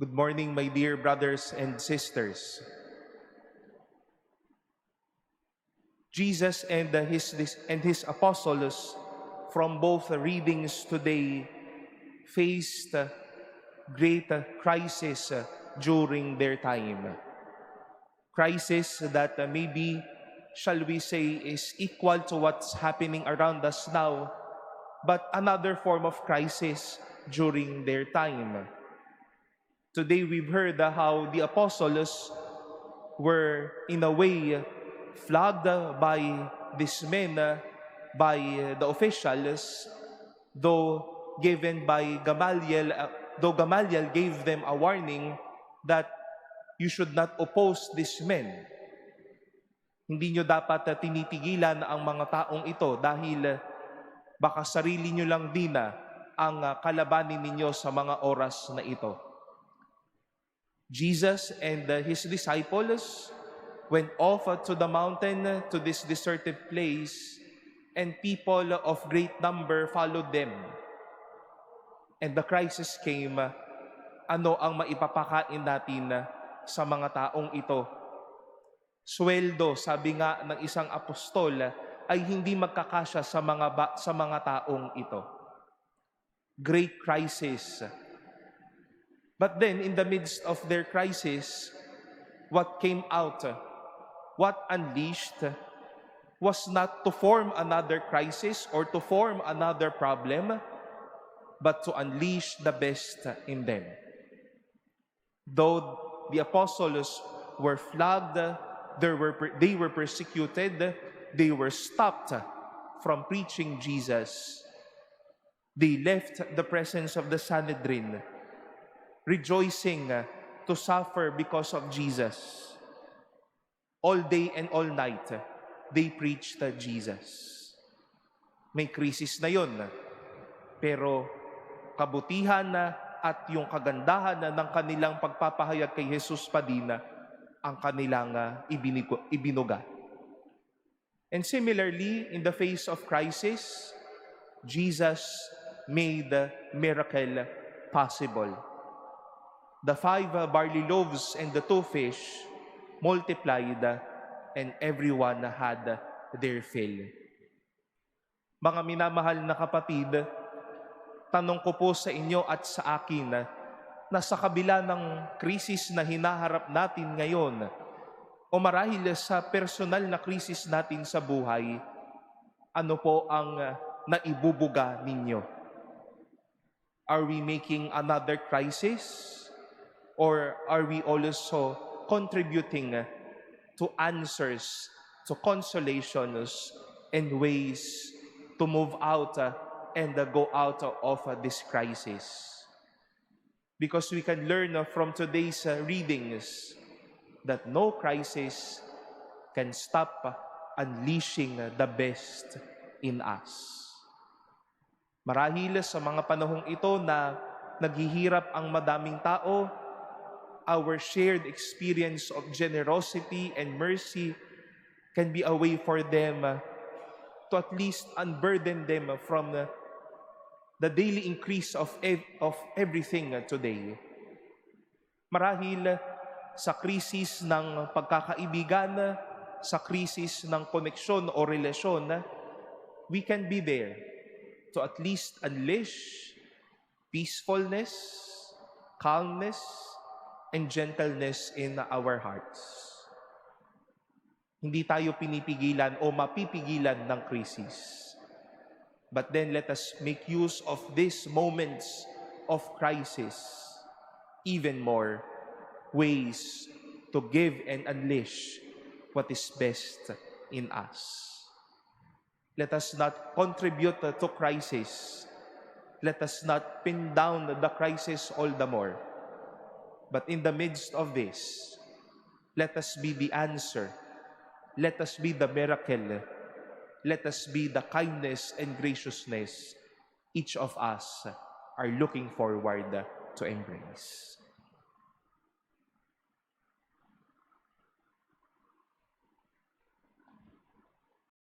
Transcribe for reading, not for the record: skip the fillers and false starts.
Good morning, my dear brothers and sisters. Jesus and his apostles from both readings today faced great crisis during their time. Crisis that maybe, shall we say, is equal to what's happening around us now, but another form of crisis during their time. Today we've heard how the apostles were in a way flogged by these men, by the officials, though Gamaliel gave them a warning that you should not oppose these men. Hindi nyo dapat tinitigilan ang mga taong ito dahil baka sarili nyo lang din ang kalabanin ninyo sa mga oras na ito. Jesus and his disciples went off to the mountain, to this deserted place, and people of great number followed them. And the crisis came, ano ang maipapakain natin sa mga taong ito? Sweldo, sabi nga ng isang apostol, ay hindi magkakasya sa mga taong ito. Great crisis. But then, in the midst of their crisis, what came out, what unleashed, was not to form another crisis or to form another problem, but to unleash the best in them. Though the apostles were flogged, they were persecuted, they were stopped from preaching Jesus. They left the presence of the Sanhedrin, rejoicing to suffer because of Jesus. All day and all night, they preached Jesus. May krisis na yon, pero kabutihan at yung kagandahan ng kanilang pagpapahayag kay Jesus pa din ang kanilang ibinuga. And similarly, in the face of crisis, Jesus made miracle possible. The 5 barley loaves and the 2 fish multiplied, and everyone had their fill. Mga minamahal na kapatid, tanong ko po sa inyo at sa akin na sa kabila ng krisis na hinaharap natin ngayon, o marahil sa personal na krisis natin sa buhay, ano po ang naibubuga ninyo? Are we making another crisis? Or are we also contributing to answers, to consolations, and ways to move out and go out of this crisis? Because we can learn from today's readings that no crisis can stop unleashing the best in us. Marahil sa mga panahong ito na naghihirap ang madaming tao, our shared experience of generosity and mercy can be a way for them to at least unburden them from the daily increase of everything today. Marahil sa krisis ng pagkakaibigan, sa krisis ng koneksyon o relasyon, we can be there to at least unleash peacefulness, calmness, and gentleness in our hearts. Hindi tayo pinipigilan o mapipigilan ng krisis. But then let us make use of these moments of crisis, even more ways to give and unleash what is best in us. Let us not contribute to crisis. Let us not pin down the crisis all the more. But in the midst of this, let us be the answer. Let us be the miracle. Let us be the kindness and graciousness each of us are looking forward to embrace.